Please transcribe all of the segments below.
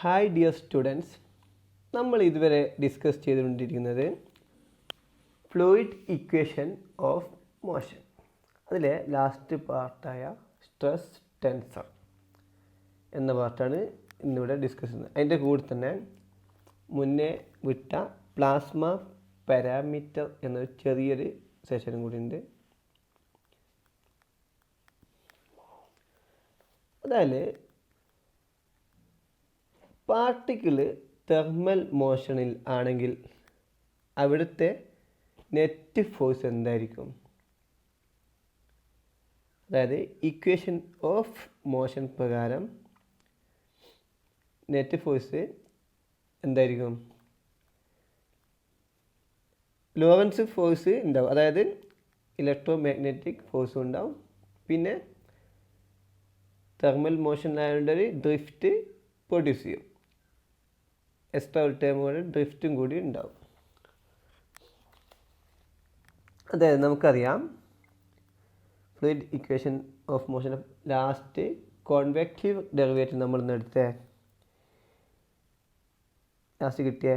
Hi dear students, നമ്മൾ ഇതുവരെ discuss ചെയ്തുകൊണ്ടിരിക്കുന്നത് ഫ്ലൂയിഡ് ഇക്വേഷൻ ഓഫ് മോഷൻ. അതിലെ ലാസ്റ്റ് പാർട്ടായ സ്ട്രെസ് ടെൻസർ എന്ന പാർട്ടാണ് ഇന്നിവിടെ ഡിസ്കസ് ചെയ്യുന്നത്. അതിൻ്റെ കൂടെ തന്നെ മുന്നേ വിട്ട പ്ലാസ്മ പാരാമീറ്റർ എന്നൊരു ചെറിയൊരു സെഷനും കൂടി ഉണ്ട്. അതായത് പാർട്ടിക്കിൾ തെർമൽ മോഷനിൽ ആണെങ്കിൽ അവിടുത്തെ നെറ്റ് ഫോഴ്സ് എന്തായിരിക്കും? അതായത് ഇക്വേഷൻ ഓഫ് മോഷൻ പ്രകാരം നെറ്റ് ഫോഴ്സ് എന്തായിരിക്കും? ലോറൻസ് ഫോഴ്സ് ഉണ്ടാവും, അതായത് ഇലക്ട്രോ മാഗ്നറ്റിക് ഫോഴ്സും ഉണ്ടാവും. പിന്നെ തെർമൽ മോഷനിലായതുകൊണ്ട് ഒരു ഡ്രിഫ്റ്റ് പ്രൊഡ്യൂസ് ചെയ്യും. എക്സ്ട്രാ ഒരു ടൈം കൊണ്ട് ഡ്രിഫ്റ്റും കൂടി ഉണ്ടാവും. അതായത് നമുക്കറിയാം fluid equation of motion last convective derivative നമ്മൾ ലാസ്റ്റ് കിട്ടിയ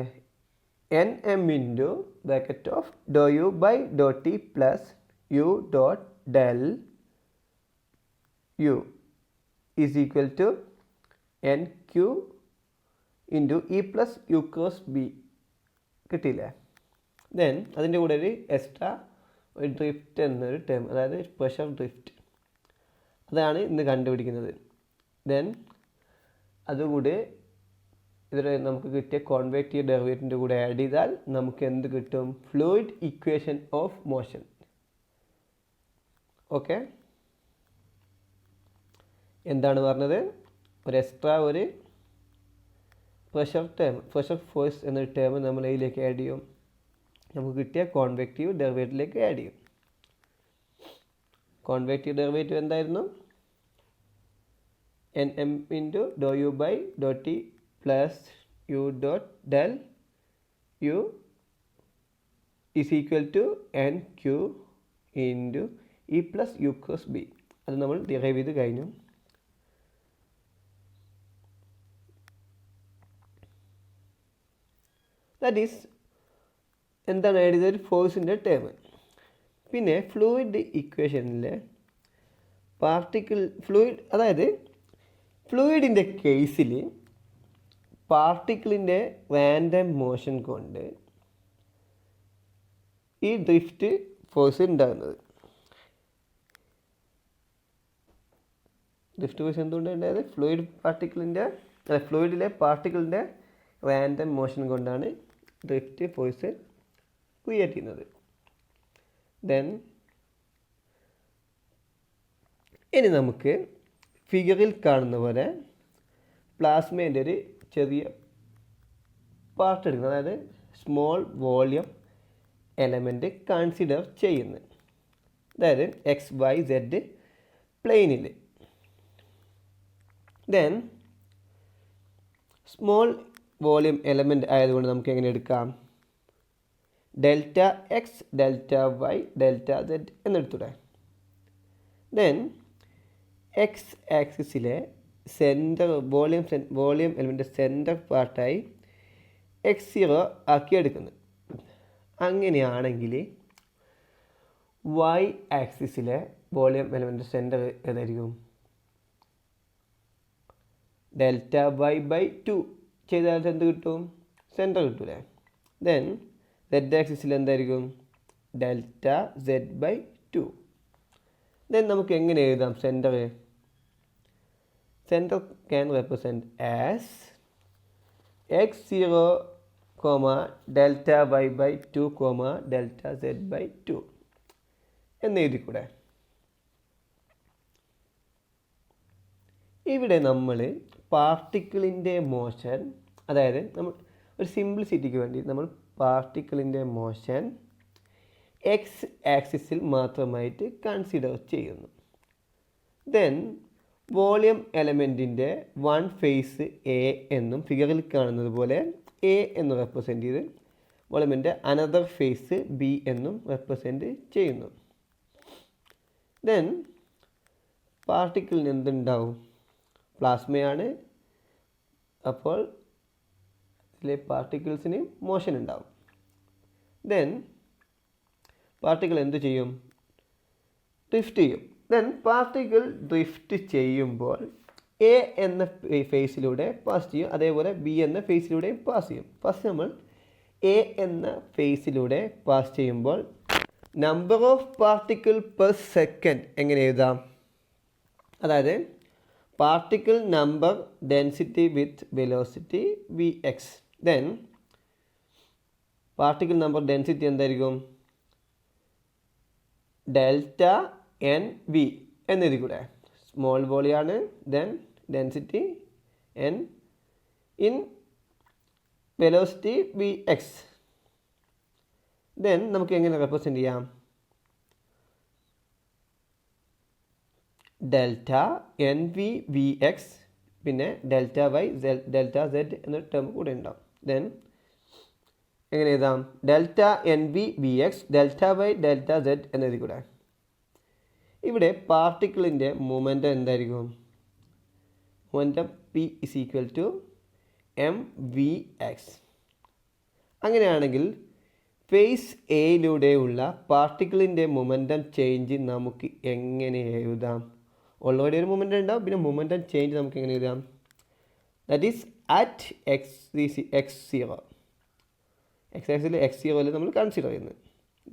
N M into bracket of do U by Dr T plus U dot del U is equal to N Q into E plus U cross B കിട്ടിയില്ലേ? Then അതിൻ്റെ കൂടെ ഒരു extra ഒരു drift എന്നൊരു term, അതായത് pressure drift, അതാണ് ഇന്ന് കണ്ടുപിടിക്കുന്നത്. ദെൻ അതുകൂടി ഇതിൽ നമുക്ക് കിട്ടിയ കോൺവെക്റ്റീവ് ഡെറിവേറ്റീവിൻ്റെ കൂടെ ആഡ് ചെയ്താൽ നമുക്ക് എന്ത് കിട്ടും? Fluid equation of motion. Okay, എന്താണ് പറഞ്ഞത്? ഒരു എക്സ്ട്രാ ഒരു പ്രഷർ ഫോഴ്സ് എന്നൊരു ടേം നമ്മൾ ഇതിലേക്ക് ആഡ് ചെയ്യും. നമുക്ക് കിട്ടിയ കോൺവെക്റ്റീവ് ഡെറിവേറ്റീവിലേക്ക് ആഡ് ചെയ്യും. കോൺവെക്റ്റീവ് ഡെറിവേറ്റീവ് എന്തായിരുന്നു? N M into do U by Dr T plus U dot del U is equal to N Q into E plus U cross B. അത് നമ്മൾ ഡിറൈവ് ചെയ്ത് കഴിഞ്ഞു. ദാറ്റ് ഈസ് എന്താണ് എഴുതിയത്? ഒരു ഫോഴ്സിൻ്റെ ടേം. പിന്നെ ഫ്ലൂയിഡ് ഇക്വേഷനിലെ അതായത് ഫ്ലൂയിഡിൻ്റെ കേസിൽ പാർട്ടിക്കിളിൻ്റെ റാൻഡം മോഷൻ കൊണ്ട് ഈ ഡ്രിഫ്റ്റ് ഫോഴ്സ് ഉണ്ടാകുന്നത്. ഡ്രിഫ്റ്റ് ഫോഴ്സ് എന്തുകൊണ്ട് ഉണ്ടായത്? ഫ്ലൂയിഡിലെ പാർട്ടിക്കിളിൻ്റെ റാൻഡം മോഷൻ കൊണ്ടാണ് ഡ്രിഫ്റ്റ് ഫോഴ്സ് ക്രിയേറ്റ് ചെയ്യുന്നത്. ദെൻ ഇനി നമുക്ക് ഫിഗറിൽ കാണുന്ന പോലെ പ്ലാസ്മേൻ്റെ ഒരു ചെറിയ പാർട്ട് എടുക്കുന്നത്, അതായത് സ്മോൾ വോളിയം എലമെൻറ്റ് കൺസിഡർ ചെയ്യുന്നത്, അതായത് എക്സ് വൈ സെഡ് പ്ലെയിനിൽ. ദെൻ സ്മോൾ വോളിയം എലമെൻറ്റ് ആയതുകൊണ്ട് നമുക്ക് എങ്ങനെ എടുക്കാം? Delta X, delta Y, delta Z എന്നെടുത്തൂടെ? ദെൻ എക്സ് ആക്സിസിലെ സെൻറ്റർ വോളിയം എലമെൻ്റ് സെൻറ്റർ പാർട്ടായി x0 ആക്കി എടുക്കുന്നത്. അങ്ങനെയാണെങ്കിൽ വൈ ആക്സിസിലെ വോളിയം എലമെൻ്റ് സെൻറ്റർ ഏതായിരിക്കും? ഡെൽറ്റ വൈ ബൈ 2 ചെയ്താൽ എന്ത് കിട്ടും? സെൻറ്റർ കിട്ടൂലേ? ദെൻ സെഡ് ആക്സിസിൽ എന്തായിരിക്കും? Delta z by 2. ദെൻ നമുക്ക് എങ്ങനെ എഴുതാം centre? Centre can represent as x0, delta Y by 2, delta z by 2 എന്ന് എഴുതിക്കൂടെ? ഇവിടെ നമ്മൾ പാർട്ടിക്കിളിൻ്റെ മോഷൻ, അതായത് നമ്മൾ ഒരു സിംപ്ലിസിറ്റിക്ക് വേണ്ടി നമ്മൾ പാർട്ടിക്കിളിൻ്റെ മോഷൻ എക്സ് ആക്സിസിൽ മാത്രമായിട്ട് കൺസിഡർ ചെയ്യുന്നു. ദെൻ വോളിയം എലമെൻറ്റിൻ്റെ വൺ ഫേസ് എ എന്നും ഫിഗറിൽ കാണുന്നത് പോലെ എ എന്ന് റെപ്രസെൻ്റ് ചെയ്ത് വോളിയമിൻ്റെ അനദർ ഫേസ് ബി എന്നും റെപ്രസെൻ്റ് ചെയ്യുന്നു. ദെൻ പാർട്ടിക്കിളിന് എന്തുണ്ടാവും? പ്ലാസ്മയാണ്. അപ്പോൾ ഇതിലെ പാർട്ടിക്കിൾസിന് മോഷൻ ഉണ്ടാവും. ദെൻ പാർട്ടിക്കിൾ എന്ത് ചെയ്യും? ഡ്രിഫ്റ്റ് ചെയ്യും. ദെൻ പാർട്ടിക്കിൾ ഡ്രിഫ്റ്റ് ചെയ്യുമ്പോൾ എ എന്ന ഫേസിലൂടെ പാസ് ചെയ്യും, അതേപോലെ ബി എന്ന ഫേസിലൂടെയും പാസ് ചെയ്യും. ഫസ്റ്റ് നമ്മൾ എ എന്ന ഫേസിലൂടെ പാസ് ചെയ്യുമ്പോൾ number of particle per second എങ്ങനെ എഴുതാം? അതായത് particle number density with velocity V X. Then particle number density എന്തായിരിക്കും? ഡെൽറ്റ എൻ വി എന്നെഴുതി കൂടെ. സ്മോൾ വോളിയാണ്. Then density N in velocity V X. Then നമുക്ക് എങ്ങനെ റെപ്രസെൻ്റ് ചെയ്യാം? Delta N V V X പിന്നെ ഡെൽറ്റ വൈ ഡെൽറ്റ സെഡ് എന്നൊരു term കൂടെ ഉണ്ടാവും. ദെൻ എങ്ങനെ എഴുതാം? Delta N V V X delta Y delta Z എന്നെഴുതി കൂടെ. ഇവിടെ പാർട്ടിക്കിളിൻ്റെ മൊമെൻ്റം എന്തായിരിക്കും? Momentum P is equal to M V X. അങ്ങനെയാണെങ്കിൽ ഫേസ് എയിലൂടെയുള്ള പാർട്ടിക്കിളിൻ്റെ മൊമെൻ്റം ചേഞ്ച് നമുക്ക് എങ്ങനെ എഴുതാം? ഓൾറെഡി ഒരു മൊമെൻ്റം ഉണ്ടാവും, പിന്നെ മൊമെൻ്റം ചേഞ്ച് നമുക്ക് എങ്ങനെ എഴുതാം? That is at X zero. X ആക്സിൽ എക്സ് സീറോയിൽ നമ്മൾ കൺസിഡർ ചെയ്യുന്നത്.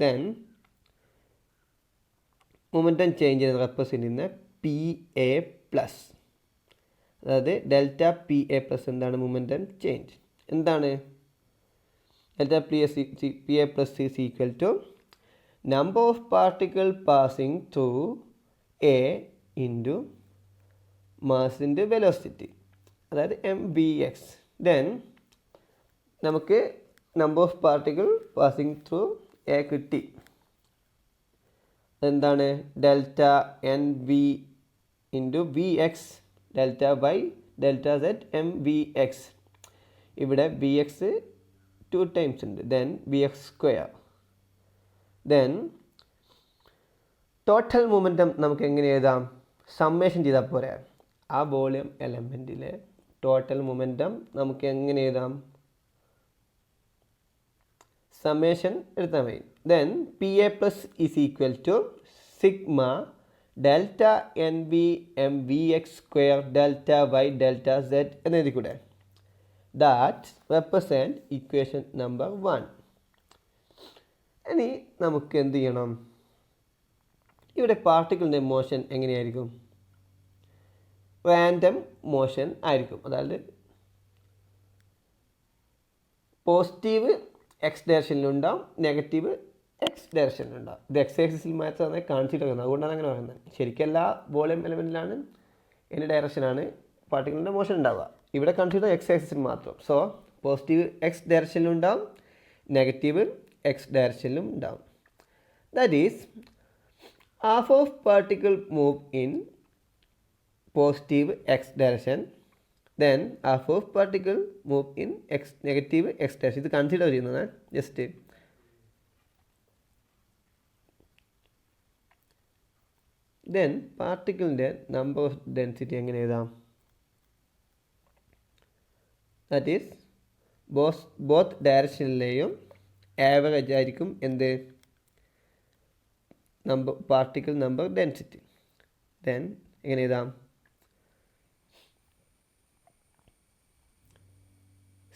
ദെൻ മൊമെൻ്റം ചേഞ്ച് റെപ്രസെൻ്റ് ചെയ്യുന്ന പി എ പ്ലസ്, അതായത് ഡെൽറ്റ പി എ പ്ലസ് എന്താണ്? മൊമെൻ്റം ചേഞ്ച് എന്താണ്? Delta P A plus is equal to number of particle passing through A into mass into velocity, അതായത് M V X. Then നമുക്ക് number of particle passing through A കിട്ടി. എന്താണ്? Delta N V into V X delta Y delta z m V x. ഇവിടെ v x 2 times ഉണ്ട്. Then v X square. Then total momentum നമുക്ക് എങ്ങനെ എഴുതാം? Summation ചെയ്താൽ പോരെ. ആ വോളിയം എലമെൻറ്റിലെ ടോട്ടൽ മൊമെൻ്റം നമുക്ക് എങ്ങനെ എഴുതാം? സമ്മേഷൻ എടുത്താൽ മതി. Then P A plus is equal to sigma delta N V M V X square delta Y delta Z എന്നെഴുതി കൂടെ. That represent equation number 1. ഇനി നമുക്ക് എന്ത് ചെയ്യണം? ഇവിടെ പാർട്ടിക്കിളിൻ്റെ മോഷൻ എങ്ങനെയായിരിക്കും? റാൻഡം മോഷൻ ആയിരിക്കും. അതായത് പോസിറ്റീവ് എക്സ് ഡയറക്ഷനിലുണ്ടാവും, നെഗറ്റീവ് എക്സ് ഡയറക്ഷനിലുണ്ടാവും. ഇത് എക്സ് ആക്സിസിൽ മാത്രമാണ് കാണിച്ചിട്ട് വരുന്നത്, അതുകൊണ്ടാണ് അങ്ങനെ പറയുന്നത്. ശരിക്കും എല്ലാ വോളിയം എലമെൻറ്റിലാണ് എൻ്റെ ഡയറക്ഷനാണ് പാർട്ടിക്കിളിൻ്റെ മോഷൻ ഉണ്ടാവുക. ഇവിടെ കാണിച്ചിട്ട് എക്സ് ആക്സിസിൽ മാത്രം. സോ പോസിറ്റീവ് എക്സ് ഡയറക്ഷനിലുണ്ടാവും, നെഗറ്റീവ് എക്സ് ഡയറക്ഷനിലും ഉണ്ടാവും. That is half of particle move in positive X direction, then half of particle move in X negative X direction. ഇത് കൺസിഡർ ചെയ്യുന്നത് ജസ്റ്റ്. ദെൻ പാർട്ടിക്കിളിൻ്റെ നമ്പർ ഓഫ് ഡെൻസിറ്റി എങ്ങനെ എഴുതാം? That is both ഡയറക്ഷനിലെയും average ആയിരിക്കും എന്ത്? Particle number density. ദെൻ എങ്ങനെ എഴുതാം?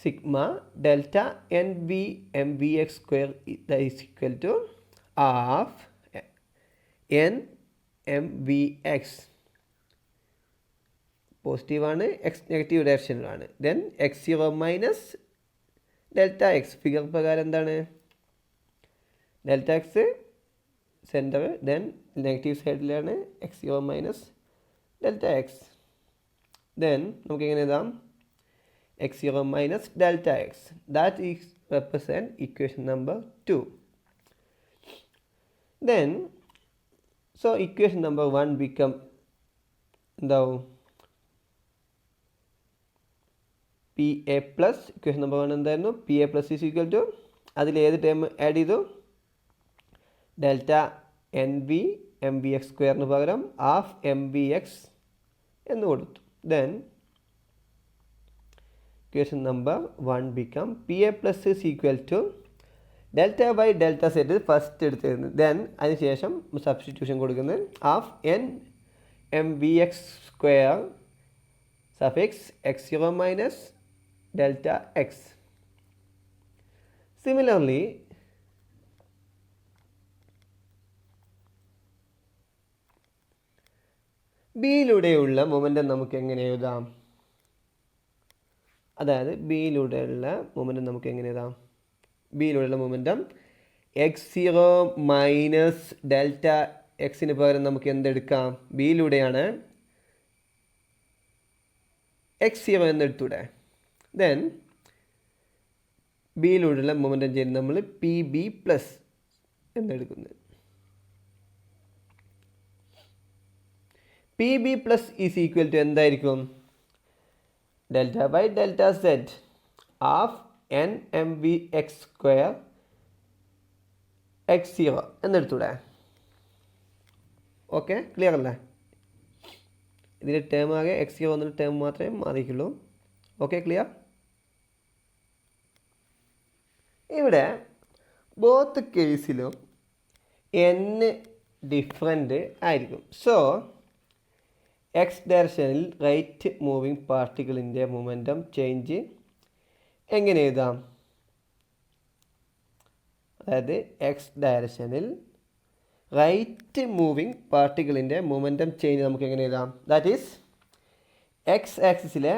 Sigma delta N V M V X square is equal to half N M V X. പോസിറ്റീവാണ്, എക്സ് നെഗറ്റീവ് ഡയറക്ഷനിലാണ്. Then X zero minus delta X. Figure പ്രകാരം എന്താണ്? Delta X centre, then negative സൈഡിലാണ് X zero minus delta X. Then നമുക്ക് എങ്ങനെ എഴുതാം? X zero minus delta X. That is represent equation number 2. Then so equation number 1 become എന്താവും? P A plus. Equation number 1 എന്തായിരുന്നു? P A plus is equal to, അതിൽ ഏത് term add ചെയ്തു? Delta N V M V X സ്ക്വയറിന് പകരം half M V X എന്ന് കൊടുത്തു. Then equation number 1 become PA plus is equal to delta by delta z first എടുത്തിരുന്നത്. Then അതിനുശേഷം substitution കൊടുക്കുന്നത് half N M V X square suffix x0 minus delta X. Similarly ബിയിലൂടെയുള്ള momentum നമുക്ക് എങ്ങനെ എഴുതാം? അതായത് ബിയിലൂടെയുള്ള മൊമെൻറ്റം നമുക്ക് എങ്ങനെ എഴുതാം? ബിയിലൂടെയുള്ള മൊമെൻറ്റം x0 മൈനസ് ഡെൽറ്റ എക്സിന് പകരം നമുക്ക് എന്തെടുക്കാം? ബിയിലൂടെയാണ് x0 എന്നെടുത്തൂടെ. ദെൻ ബിയിലൂടെയുള്ള മൊമെൻറ്റം ചെയ്യുന്നത് നമ്മൾ പി ബി പ്ലസ് എന്നെടുക്കുന്നത്. P B plus is equal to എന്തായിരിക്കും? Delta by delta Z half N M V X square x0 എന്നെടുത്തൂടെ. ഓക്കെ, ക്ലിയർ അല്ലേ? ഇതിൻ്റെ ടേം ആകെ x0 എന്നൊരു ടേം മാത്രമേ മാറിയിട്ടുള്ളൂ. Okay, clear? ഇവിടെ ബോത്ത് കേസിലും n ഡിഫറെൻ്റ് ആയിരിക്കും. സോ എക്സ് ഡയറക്ഷനിൽ റൈറ്റ് മൂവിങ് പാർട്ടിക്കിളിൻ്റെ മൊമെൻറ്റം ചേഞ്ച് എങ്ങനെ എഴുതാം? അതായത് എക്സ് ഡയറക്ഷനിൽ റൈറ്റ് മൂവിങ് പാർട്ടിക്കിളിൻ്റെ മൊമെൻറ്റം ചേഞ്ച് നമുക്ക് എങ്ങനെ എഴുതാം? ദാറ്റ് ഈസ് എക്സ് ആക്സിസിലെ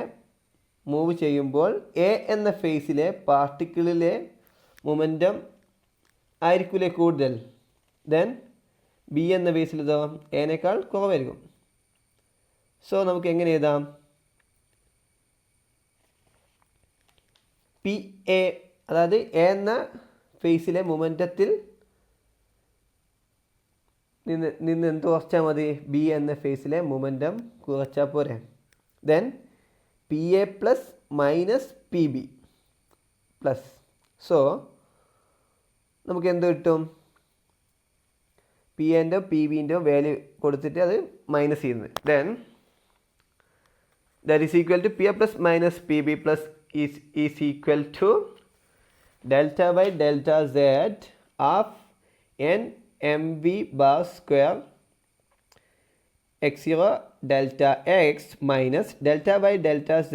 മൂവ് ചെയ്യുമ്പോൾ എ എന്ന ഫേസിലെ പാർട്ടിക്കിളിലെ മൊമെൻറ്റം ആയിരിക്കില്ലേ കൂടുതൽ? ദെൻ ബി എന്ന ഫേസിലിതോ എനേക്കാൾ കുറവായിരിക്കും. സോ നമുക്ക് എങ്ങനെ എഴുതാം? പി എ, അതായത് എ എന്ന ഫേസിലെ മൊമെൻറ്റത്തിൽ നിന്ന് എന്ത് കുറച്ചാൽ മതി? ബി എന്ന ഫേസിലെ മൊമെൻറ്റം കുറച്ചാൽ പോരെ. Then P A plus minus P B plus. So നമുക്ക് എന്ത് കിട്ടും? പി എൻ്റെ പി ബിൻ്റെ വാല്യൂ കൊടുത്തിട്ട് അത് മൈനസ് ചെയ്യുന്നത്. Then that is equal to PA plus minus PB plus is equal to delta by delta z of n mv bar square x0 delta x minus delta by delta z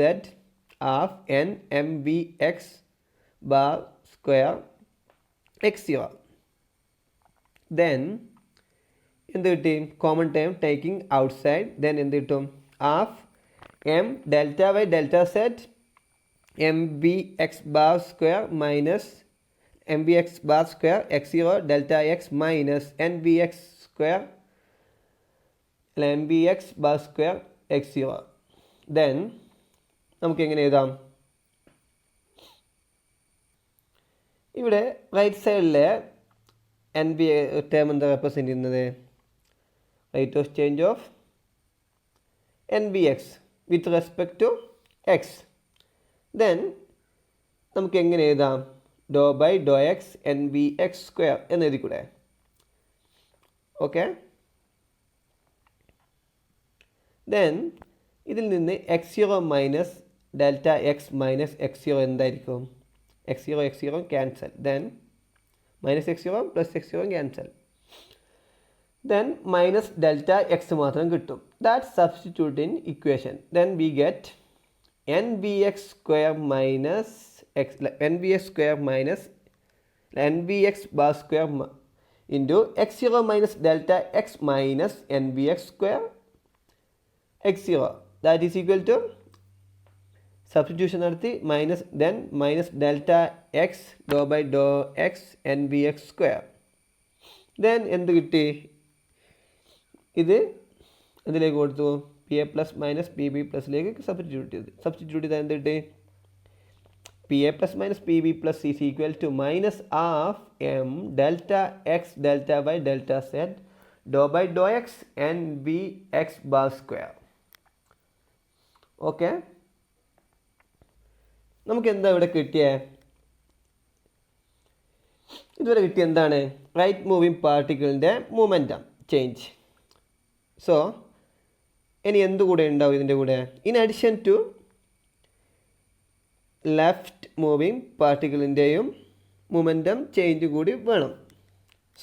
of n mv x bar square x0. Then എന്ത് കിട്ടി? Common time taking outside. Then എന്ത് കിട്ടും? Half m delta by delta set mvx bar square minus mvx bar square x0 delta x minus nvx square mvx bar square x0. then നമുക്ക് എങ്ങനെ എഴുതാം? ഇവിടെ right സൈഡിലെ N B term എന്താ represent ചെയ്യുന്നത്? Rate of change of N B X with respect to X. Then നമുക്ക് എങ്ങനെ എഴുതാം? Do by Dr X N V X square എന്ന് എഴുതിക്കൂടെ? ഓക്കെ. ദെൻ ഇതിൽ നിന്ന് x0 minus delta X minus x0 എന്തായിരിക്കും? x0 cancel. Then minus x0 plus x0 cancel. then minus delta x മാത്രം കിട്ടും. that substitute in equation. then we get nvx square minus x nvx square minus nvx bar square into x0 minus delta x minus nvx square x0. that is equal to substitution നടത്തി minus then minus delta x dou by dou x nvx square. then എന്ത് കിട്ടി? ഇത് ഇതിലേക്ക് കൊടുത്തു. P A plus minus P B പ്ലസിലേക്ക് substitute ചെയ്താൽ എന്ത് കിട്ടി? P A plus minus P B plus is equal to minus half M delta X delta by delta Z do by Dr X N V X bar square. Okay, നമുക്ക് എന്താ ഇവിടെ കിട്ടിയേ? ഇതുവരെ കിട്ടിയ എന്താണ്? റൈറ്റ് മൂവിങ് പാർട്ടിക്കിളിൻ്റെ momentum change. So ഇനി എന്തുകൂടെ ഉണ്ടാവും ഇതിൻ്റെ കൂടെ? In addition to left moving പാർട്ടിക്കിളിൻ്റെയും മൊമെൻറ്റം ചേഞ്ച് കൂടി വേണം.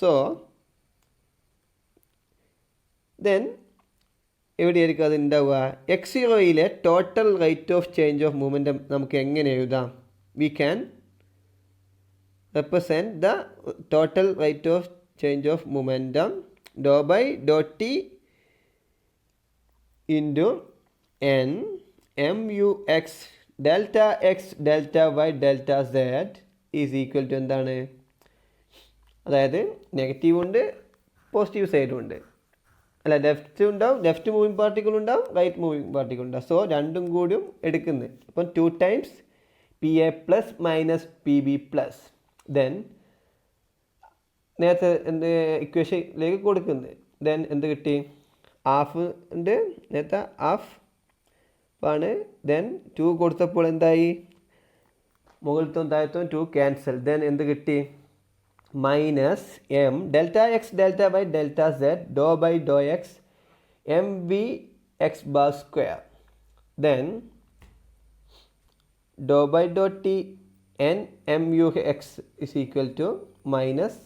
സോ ദെൻ എവിടെയായിരിക്കും അത് ഉണ്ടാവുക? x0യിലെ total rate of change of momentum നമുക്ക് എങ്ങനെ എഴുതാം? We can represent the total rate of change of momentum dou by dou t into n mu x delta y delta z is equal to എന്താണ്? അതായത് negative ഉണ്ട്, positive സൈഡും ഉണ്ട്. അല്ല, left ഉണ്ടാവും, ലെഫ്റ്റ് മൂവിങ് പാർട്ടിക്കിൾ ഉണ്ടാവും, right moving particle ഉണ്ടാവും. So രണ്ടും കൂടിയും എടുക്കുന്നത്. അപ്പം 2 times PA plus minus PB plus then നേരത്തെ എന്ത് ഇക്വേഷനിലേക്ക് കൊടുക്കുന്നത്. ദെൻ എന്ത് കിട്ടി? ഹാഫ് ഉണ്ട്, നേരത്തെ ഹാഫ് ആണ്. ദെൻ 2 കൊടുത്തപ്പോൾ എന്തായി? മുകളിലത്തും താഴത്തും 2 ക്യാൻസൽ. ദെൻ എന്ത് കിട്ടി? Minus m delta X delta Y delta Z do by Dr x m V X bar square. Then Dr by Dr T n mu x is equal to minus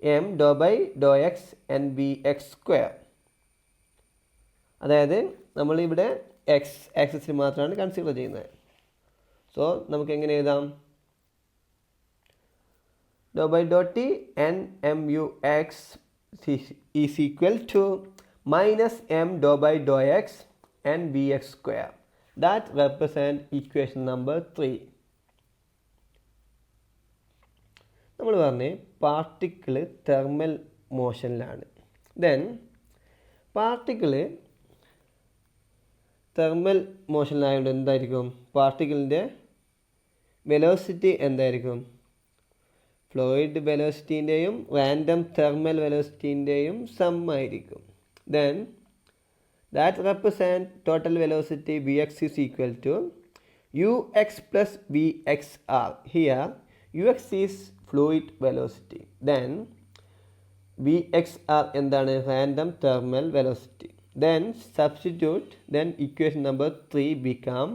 m dou by dou x n v x square. അതായത് നമ്മളിവിടെ X ആക്സിസിൽ മാത്രമാണ് consider ചെയ്യുന്നത്. So നമുക്ക് എങ്ങനെ എഴുതാം? Do by Dr T n mu x is equal to minus m dou by dou x n v x square. That represent equation number 3. നമ്മൾ പറഞ്ഞ് പാർട്ടിക്കിള് തെർമൽ മോഷനിലാണ്. ദെൻ പാർട്ടിക്കിള് തെർമൽ മോഷനിലായതുകൊണ്ട് എന്തായിരിക്കും? പാർട്ടിക്കിളിൻ്റെ വെലോസിറ്റി എന്തായിരിക്കും? ഫ്ലൂയിഡ് വെലോസിറ്റീൻ്റെയും random thermal വെലോസിറ്റീൻ്റെയും sum ആയിരിക്കും. Then that represent total velocity V X is equal to U X plus V X R. Here U X is fluid velocity. Then Vxr എന്താണ്? Random thermal velocity. Then substitute. Then equation number 3 become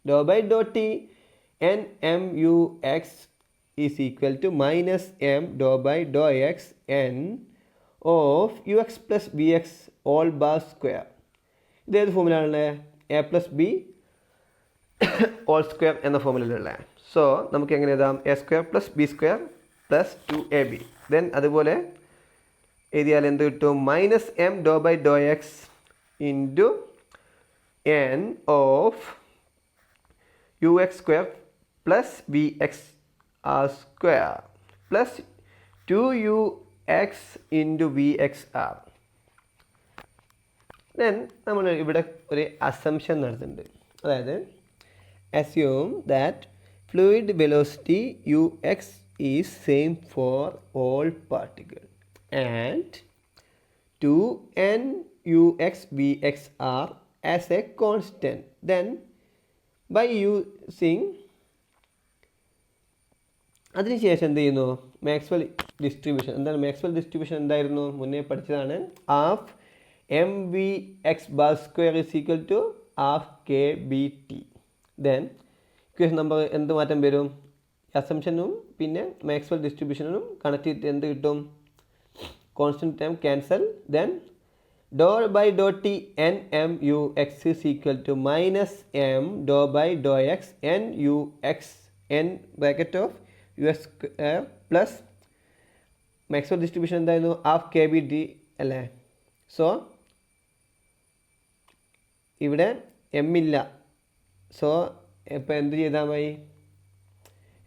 dou by dou t n mu x is equal to minus m dou by dou x n of ux plus vx all bar square. ഇതേത് ഫോമിലാണ്? a plus b all square എന്ന ഫോമിലുള്ള. So നമുക്ക് എങ്ങനെ എഴുതാം? A square plus B square plus 2ab. Then അതുപോലെ എഴുതിയാൽ എന്ത് കിട്ടും? Minus M doh by Dr X into N of U X square plus B X R square plus 2ux into V X R. Then നമ്മൾ ഇവിടെ ഒരു assumption നടത്തുന്നുണ്ട്. അതായത് assume that fluid velocity ux is same for all particles and 2n ux vx are as a constant. Then by using അതിനുശേഷം എന്ത് ചെയ്യുന്നു? Maxwell distribution. എന്താണ് Maxwell distribution? എന്തായിരുന്നു? മുന്നേ പഠിച്ചതാണ്. Half M V X bar square is equal to half K B T. Then equation number എന്ത് മാറ്റം വരും? അസംഷനും പിന്നെ മാക്സ്വെൽ ഡിസ്ട്രിബ്യൂഷനും കണക്ട് ചെയ്തിട്ട് എന്ത് കിട്ടും? Constant time cancel. Then Dr by Dr T N M U X is equal to minus M doh by Dr X N U X N bracket of U X square plus Maxwell distribution എന്തായിരുന്നു? Half K B D അല്ലേ? So ഇവിടെ M ഇല്ല. So ഇപ്പോൾ എന്ത് ചെയ്താൽ മതി?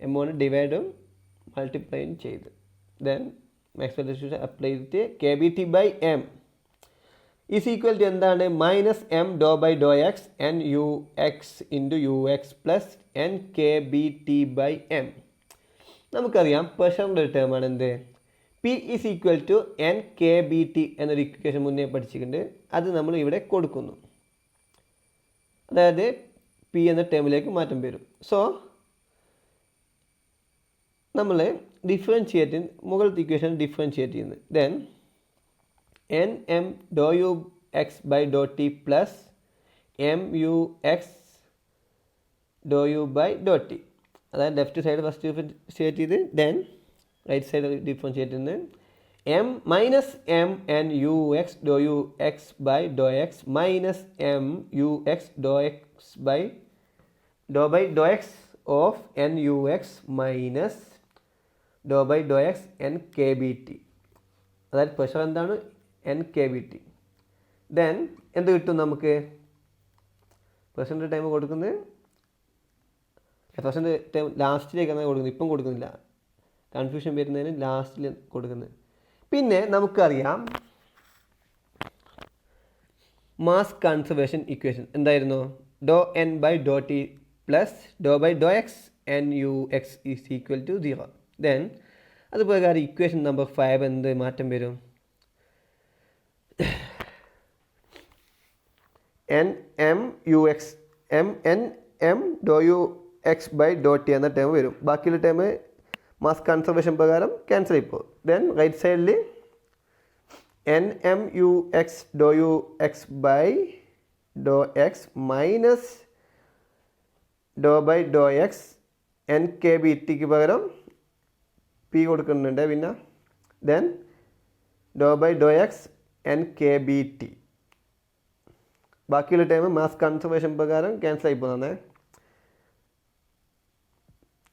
Amount ഡിവൈഡും മൾട്ടിപ്ലൈയും ചെയ്ത് ദെൻ മാക്സ്വെൽ ഡിസ്ട്രിബ്യൂഷൻ അപ്ലൈ ചെയ്തിട്ട് K B T by M is equal to എന്താണ്? Minus M doh by Dr X N U X into U X plus N K B T by M. നമുക്കറിയാം പ്രഷറിൻ്റെ ഒരു ടേമാണ് എന്ത്? P is equal to N K B T എന്നൊരു equation മുന്നേ പഠിച്ചിട്ടുണ്ട്. അത് നമ്മൾ ഇവിടെ കൊടുക്കുന്നു. അതായത് പി എന്ന ടേമിലേക്ക് മാറ്റം വരും. സോ നമ്മൾ ഡിഫറൻഷിയേറ്റ് മുകളിലത്തെ ഇക്വേഷൻ ഡിഫറൻഷിയേറ്റ് ചെയ്യുന്നത്. Then N M Dr U X by Dr T plus M U X Dr U by Dr T. അതായത് ലെഫ്റ്റ് സൈഡ് ഫസ്റ്റ് ഡിഫറൻഷിയേറ്റ് ചെയ്ത് ദെൻ റൈറ്റ് സൈഡ് ഡിഫറൻഷിയേറ്റ് ചെയ്യുന്നത് M minus M N U X Dr U X by Dr X minus M U X doh X by Dr X of N U X minus Dr by Dr X N K B T. അതായത് pressure എന്താണ്? N K B T. Then എന്ത് കിട്ടും നമുക്ക്? പ്രഷറിൻ്റെ time കൊടുക്കുന്നത് പ്രഷറിൻ്റെ time ലാസ്റ്റിലേക്കാണ് കൊടുക്കുന്നത്, ഇപ്പം കൊടുക്കുന്നില്ല, confusion വരുന്നതിന് ലാസ്റ്റിൽ കൊടുക്കുന്നത്. പിന്നെ നമുക്കറിയാം മാസ് കൺസർവേഷൻ ഇക്വേഷൻ എന്തായിരുന്നു? Do N by Dr T plus do by Dr X N U X is equal to 0. ദെൻ അത് പ്രകാരം ഇക്വേഷൻ നമ്പർ 5 എന്ത് മാറ്റം വരും? N M U X M N M Dr U X by Dr T എന്ന term വരും. ബാക്കിയുള്ള term mass conservation പ്രകാരം ക്യാൻസൽ ആയിപ്പോൾ. ദെൻ റൈറ്റ് സൈഡിൽ N M U X Dr U X by Dr X minus Dr by Dr X N K B ടിക്ക് പകരം P കൊടുക്കുന്നുണ്ട്. പിന്നെ then Dr by Dr X N K B T. ബാക്കിയുള്ള time mass conservation പ്രകാരം cancel ആയി പോകുന്നതാണ്.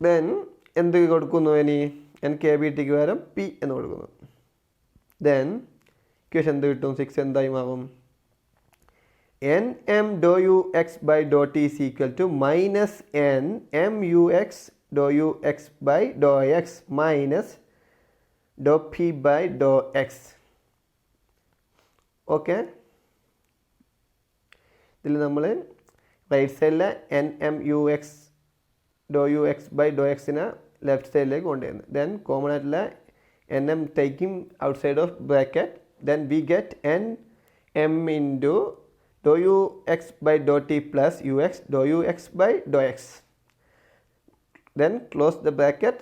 Then എന്ത് കൊടുക്കുന്നു? ഇനി എൻ കെ ബി ടിക്ക് പകരം പി എന്ന് കൊടുക്കുന്നു. ദെൻ ഇക്വേഷൻ എന്ത് കിട്ടും? 6 എന്തായി മാറും? N M Dr U X by Dr T is equal to minus N M U X Dr U X by Dr X minus Dr P by Dr X. ഓക്കെ, ഇതിൽ നമ്മൾ right സൈഡിലെ N M U X Dr U X by ഡോ എക്സിനെ left സൈഡിലേക്ക് കൊണ്ടുവരുന്നത്. Then common ആയിട്ടുള്ള N M taking out side of bracket. Then we get N M into do U X by Dr T plus U X Dr U X by Dr X. Then close the bracket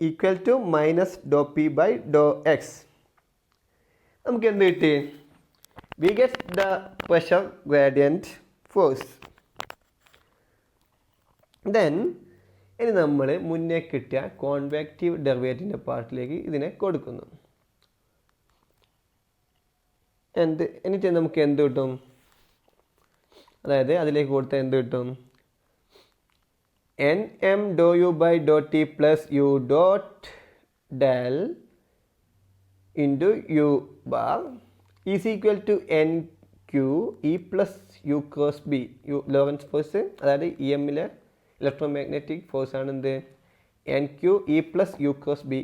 equal to minus Dr P by Dr X. നമുക്ക് എന്ത് കിട്ടി? We get the pressure gradient force. Then ഇനി നമ്മൾ മുന്നേ കിട്ടിയ കോൺവെക്റ്റീവ് ഡെറിവേറ്റീവിൻ്റെ പാർട്ടിലേക്ക് ഇതിനെ കൊടുക്കുന്നു. എന്നിട്ട് നമുക്ക് എന്ത് കിട്ടും? അതായത് അതിലേക്ക് കൊടുത്താൽ എന്ത് കിട്ടും? N M Dr U by Dr T plus U dot del into U bar is equal to N Q E plus U cross B. U Lorentz force, അതായത് ഇ എമ്മിലെ ഇലക്ട്രോ മാഗ്നറ്റിക് ഫോഴ്സ് ആണ് എന്ത്? N Q E plus U cross B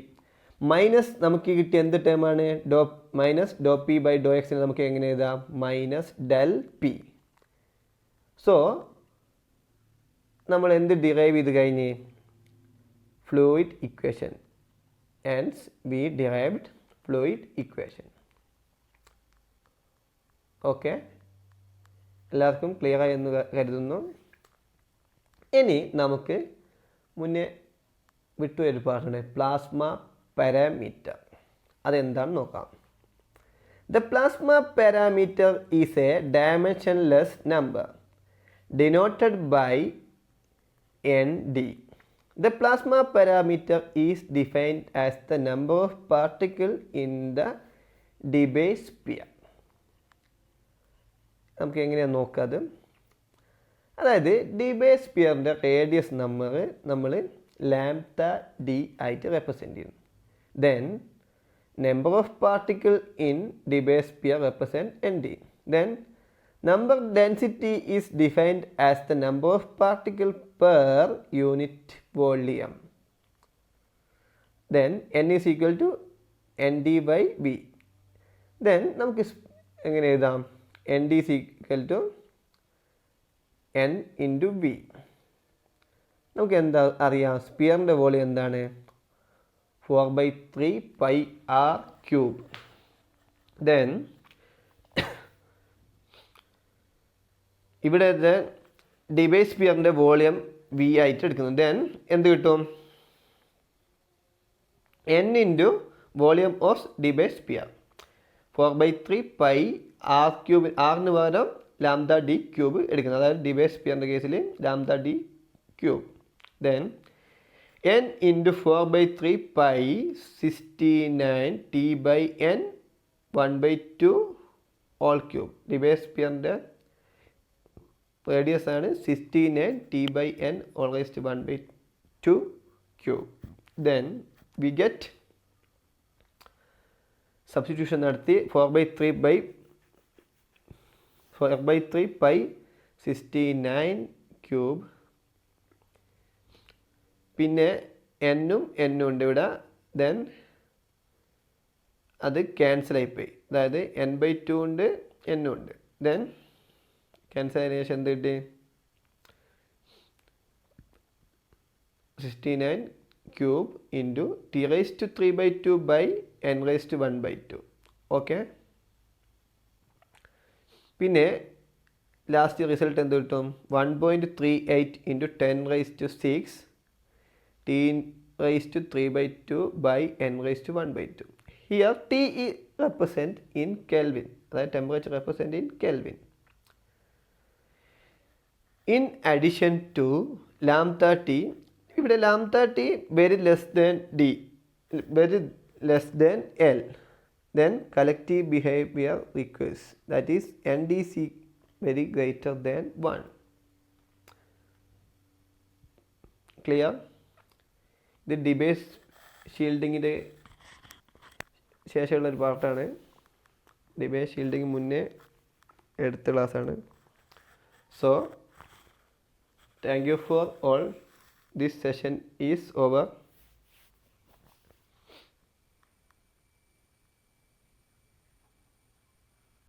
minus നമുക്ക് കിട്ടിയ എന്ത് ടേമാണ്? Doh minus Dr P by ഡോ എക്സിനെ നമുക്ക് എങ്ങനെ എഴുതാം? Minus del P. സോ നമ്മൾ എന്ത് ഡിറൈവ് ചെയ്ത് കഴിഞ്ഞ്? Fluid equation. And we derived fluid equation. Okay, എല്ലാവർക്കും ക്ലിയർ ആയി എന്ന് കരുതുന്നു. ഇനി നമുക്ക് മുന്നേ വിട്ടുപോയൊരു പാർട്ടുണ്ട്, പ്ലാസ്മ പാരാമീറ്റർ. അതെന്താണെന്ന് നോക്കാം. The plasma parameter is A dimensionless number denoted by ND. The plasma parameter is defined as the number of particles in the debye sphere. നമുക്ക് എങ്ങനെയാണ് നോക്കാത്? അതായത് ഡിബേ സ്പിയറിൻ്റെ റേഡിയസ് നമ്മൾ ലാംഡ ഡി ആയിട്ട് റെപ്രസെൻറ്റ് ചെയ്യുന്നു. Then number of particle in Debye sphere represent N D. Then number density is defined as the number of particles per unit volume. Then n is equal to nd by v. Then നമുക്ക് എങ്ങനെ എഴുതാം? nd is equal to n into v. നമുക്ക് എന്താ അറിയാം? സ്പിയറിൻ്റെ volume എന്താണ്? 4/3 pi r cube. Then ഇവിടെ ഡിബേ സ്പിയറിൻ്റെ volume V ആയിട്ട് എടുക്കുന്നു. ദെൻ എന്ത് കിട്ടും? N into volume of Debye sphere 4/3 pi R cube. ആറിന് പകരം ലാംഡ ഡി ക്യൂബ് എടുക്കുന്നത്. അതായത് ഡിബേ സ്പിയറിൻ്റെ കേസിൽ lambda D cube. Then n into 4 by 3 pi 69 t by n 1 by 2 all cube. Debase sphere radius ആണ് 69 t by n all raised to 1 by 2 cube. Then we get substitution നടത്തി 4 by 3 pi 69 cube. പിന്നെ എന്നും ഉണ്ട് ഇവിടെ. Then അത് cancel ആയിപ്പോയി. അതായത് n by 2 ഉണ്ട് എന്നും ഉണ്ട്. ദെൻ ക്യാൻസൽ ആയതിനു ശേഷം എന്ത് കിട്ടി? 69 cube into t raised to 3 by 2 by n raised to 1 by 2. Okay, പിന്നെ ലാസ്റ്റ് റിസൾട്ട് എന്ത് കിട്ടും? 1.38 into 10 raised to 6 t raised to 3 by 2 by n raised to 1 by 2. Here t is represent in Kelvin, അതായത് temperature represent in Kelvin. In addition to lambda t, ഇവിടെ lambda t very less than d, very less than L, then collective behavior recurs, that is NDC very greater than 1. Clear? ഇത് ഡിബേസ് ഷീൽഡിങ്ങിൻ്റെ ശേഷമുള്ളൊരു പാർട്ടാണ്. ഡിബേസ് shielding മുന്നേ എടുത്ത ക്ലാസ്സാണ്. So thank you for all. This session is over.